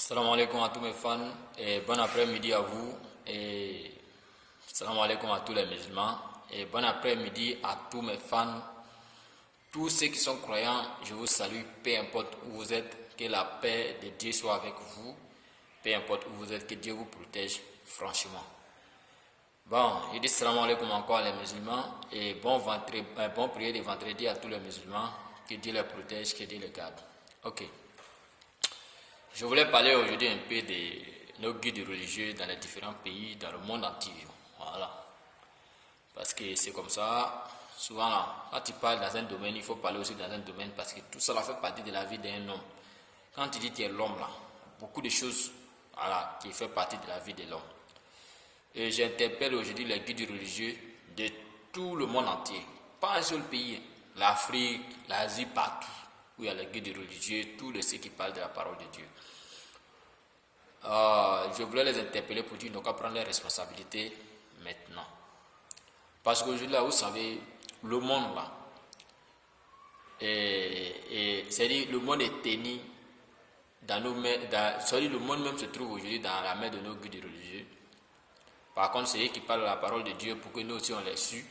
Salam alaikum à tous mes fans et bon après-midi à vous et salam alaikum à tous les musulmans et bon après-midi à tous mes fans, tous ceux qui sont croyants, je vous salue, peu importe où vous êtes, que la paix de Dieu soit avec vous, peu importe où vous êtes, que Dieu vous protège franchement. Bon, je dis salam alaikum encore les musulmans et bon prière de vendredi à tous les musulmans, que Dieu les protège, que Dieu les garde. Ok. Je voulais parler aujourd'hui un peu de nos guides religieux dans les différents pays, dans le monde entier. Voilà. Parce que c'est comme ça, souvent là, quand tu parles dans un domaine, il faut parler aussi dans un domaine parce que tout ça fait partie de la vie d'un homme. Quand tu dis que tu es l'homme là, beaucoup de choses voilà, qui font partie de la vie de l'homme. Et j'interpelle aujourd'hui les guides religieux de tout le monde entier. Pas un seul pays, l'Afrique, l'Asie, partout où il y a les guides religieux, tous ceux qui parlent de la parole de Dieu. Je voulais les interpeller pour dire qu'ils n'ont qu'à prendre leurs responsabilités maintenant. Parce qu'aujourd'hui, là, vous savez, le monde là, c'est-à-dire le monde est tenu dans nos mains, c'est-à-dire le monde même se trouve aujourd'hui dans la main de nos guides religieux. Par contre, c'est eux qui parlent la parole de Dieu pour que nous aussi on l'ait su,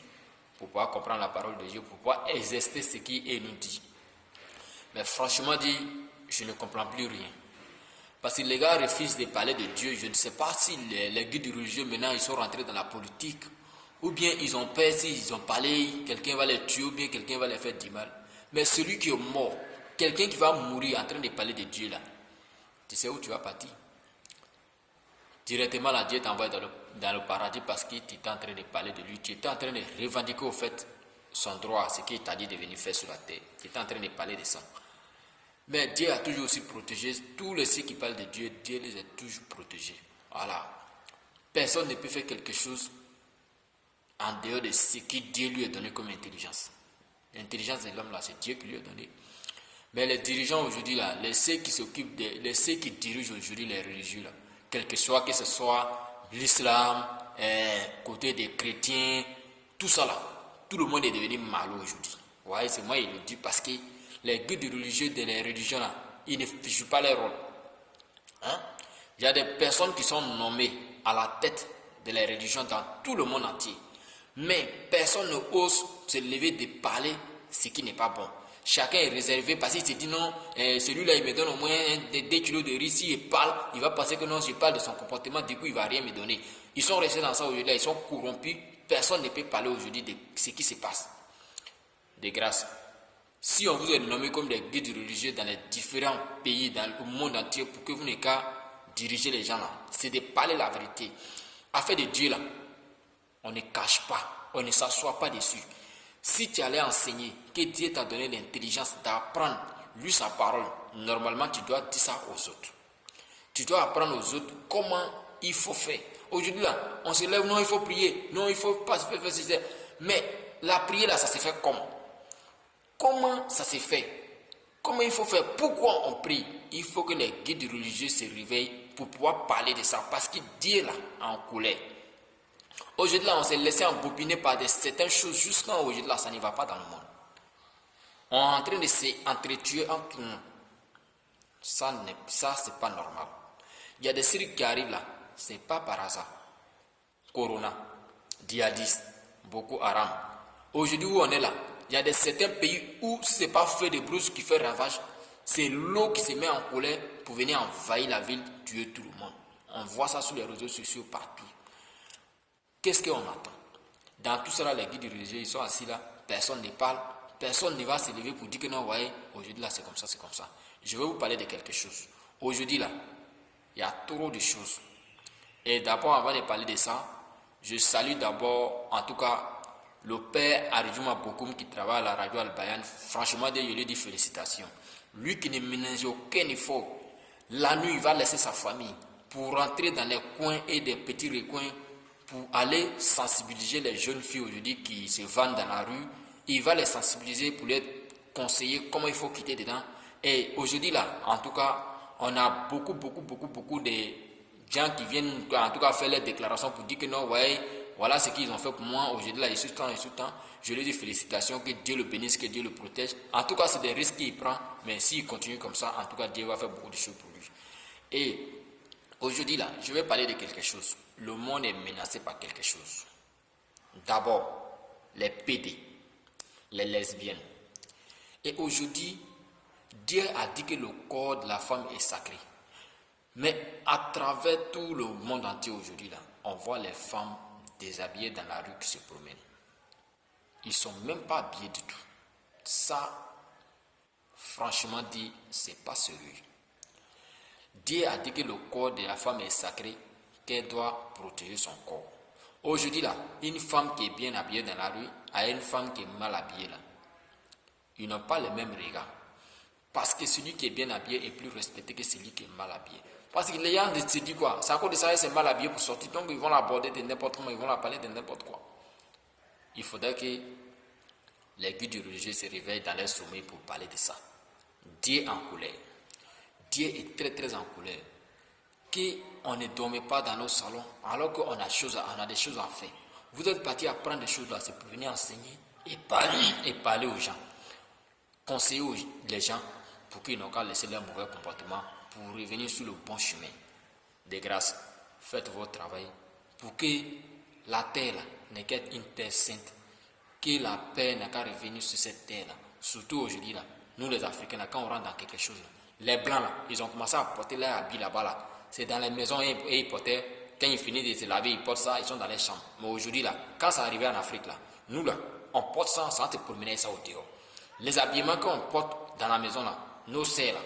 pour pouvoir comprendre la parole de Dieu, pour pouvoir exercer ce qu'il nous dit. Mais franchement dit, je ne comprends plus rien. Parce que les gars refusent de parler de Dieu. Je ne sais pas si les guides religieux maintenant ils sont rentrés dans la politique. Ou bien ils ont peur, s'ils ont parlé, quelqu'un va les tuer ou bien quelqu'un va les faire du mal. Mais celui qui est mort, quelqu'un qui va mourir en train de parler de Dieu là, tu sais où tu vas partir? Directement là, Dieu t'envoie dans le paradis parce que tu es en train de parler de lui. Tu es en train de revendiquer au fait son droit, ce qu'il t'a dit de venir faire sur la terre. Tu es en train de parler de ça. Mais Dieu a toujours aussi protégé tous ceux qui parlent de Dieu. Dieu les a toujours protégés. Voilà. Personne ne peut faire quelque chose en dehors de ce que Dieu lui a donné comme intelligence. L'intelligence de l'homme là, c'est Dieu qui lui a donné. Mais les dirigeants aujourd'hui là, ceux qui dirigent aujourd'hui les religieux là, que ce soit l'islam, côté des chrétiens, tout ça là, tout le monde est devenu malheureux aujourd'hui. Ouais, c'est moi qui le dis parce que les guides religieux de les religions là, ils ne jouent pas leur rôle. Hein? Il y a des personnes qui sont nommées à la tête de les religions dans tout le monde entier. Mais personne n'ose se lever de parler ce qui n'est pas bon. Chacun est réservé parce qu'il se dit non, celui-là il me donne au moins 2 kilos de riz. Si il parle, il va penser que non, je parle de son comportement, du coup il ne va rien me donner. Ils sont restés dans ça aujourd'hui, ils sont corrompus. Personne ne peut parler aujourd'hui de ce qui se passe. De grâce. Si on vous a nommé comme des guides religieux dans les différents pays, dans le monde entier, pour que vous n'ayez qu'à diriger les gens là, c'est de parler la vérité. Affaire de Dieu là, on ne cache pas, on ne s'assoit pas dessus. Si tu allais enseigner que Dieu t'a donné l'intelligence d'apprendre lui sa parole, normalement tu dois dire ça aux autres. Tu dois apprendre aux autres comment il faut faire. Aujourd'hui là, on se lève, non il faut prier, non il faut pas faire ceci. Mais la prière là, ça se fait comment? Comment ça se fait? Comment il faut faire? Pourquoi on prie? Il faut que les guides religieux se réveillent pour pouvoir parler de ça. Parce que Dieu là, en colère. Aujourd'hui là, on s'est laissé embobiner par certaines choses. Jusqu'à aujourd'hui là, ça ne va pas dans le monde. On est en train de s'entretuer entre nous. Ça, c'est pas normal. Il y a des trucs qui arrivent là. C'est pas par hasard. Corona, djihadistes, Boko Haram. Aujourd'hui où on est là, il y a certains pays où ce n'est pas feu de brousse qui fait ravage, c'est l'eau qui se met en colère pour venir envahir la ville, tuer tout le monde. On voit ça sur les réseaux sociaux partout. Qu'est-ce qu'on attend? Dans tout cela, les guides religieux, ils sont assis là, personne ne parle, personne ne va se lever pour dire que non, voyez, aujourd'hui là, c'est comme ça, c'est comme ça. Je vais vous parler de quelque chose. Aujourd'hui là, il y a trop de choses. Et d'abord, avant de parler de ça, je salue d'abord, en tout cas, le père Aridjouma Bokoum qui travaille à la radio Al-Bayan. Franchement, je lui dis félicitations. Lui qui ne ménage aucun effort, la nuit, il va laisser sa famille pour rentrer dans les coins et des petits recoins pour aller sensibiliser les jeunes filles aujourd'hui qui se vendent dans la rue. Il va les sensibiliser pour les conseiller comment il faut quitter dedans. Et aujourd'hui là, en tout cas, on a beaucoup de gens qui viennent en tout cas faire les déclarations pour dire que non, ouais, voilà ce qu'ils ont fait pour moi. Aujourd'hui là, il sous temps. Je lui dis félicitations, que Dieu le bénisse, que Dieu le protège. En tout cas, c'est des risques qu'il prend, mais s'il continue comme ça, en tout cas, Dieu va faire beaucoup de choses pour lui. Et aujourd'hui là, je vais parler de quelque chose. Le monde est menacé par quelque chose. D'abord, les PD, les lesbiennes. Et aujourd'hui, Dieu a dit que le corps de la femme est sacré. Mais à travers tout le monde entier aujourd'hui là, on voit les femmes déshabillées dans la rue qui se promènent. Ils ne sont même pas habillés du tout. Ça, franchement dit, c'est pas sérieux. Dieu a dit que le corps de la femme est sacré, qu'elle doit protéger son corps. Aujourd'hui là, une femme qui est bien habillée dans la rue a une femme qui est mal habillée là. Ils n'ont pas le même regard. Parce que celui qui est bien habillé est plus respecté que celui qui est mal habillé. Parce que les gens se disent quoi? C'est à cause de ça, c'est mal habillé pour sortir. Donc ils vont l'aborder de n'importe comment, ils vont la parler de n'importe quoi. Il faudrait que les guides religieux se réveillent dans leur sommeil pour parler de ça. Dieu est en colère. Dieu est très très en colère. Qu'on ne dorme pas dans nos salons alors qu'on a des choses à faire. Vous êtes partis apprendre des choses là, c'est pour venir enseigner et parler aux gens. Conseiller les gens pour qu'ils n'ont qu'à laisser leur mauvais comportement pour revenir sur le bon chemin. De grâce, faites votre travail pour que la terre n'est qu'une terre sainte, que la paix n'a qu'à revenir sur cette terre là. Surtout aujourd'hui là, nous les Africains là, quand on rentre dans quelque chose là, les blancs là, ils ont commencé à porter leur habit là-bas là. C'est dans les maisons et ils portaient, quand ils finissent de se laver, ils portent ça, ils sont dans les chambres. Mais aujourd'hui là, quand ça arrive en Afrique là, nous là, on porte ça sans te promener ça au dehors. Les habillements qu'on porte dans la maison là, nos sœurs là,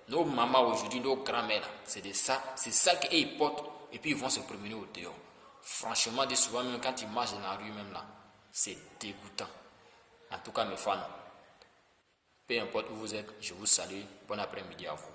nos mamans aujourd'hui, nos grands-mères là, c'est ça qu'ils portent et puis ils vont se promener au dehors. Franchement, souvent même quand ils marchent dans la rue même là, c'est dégoûtant. En tout cas mes fans, peu importe où vous êtes, je vous salue. Bon après-midi à vous.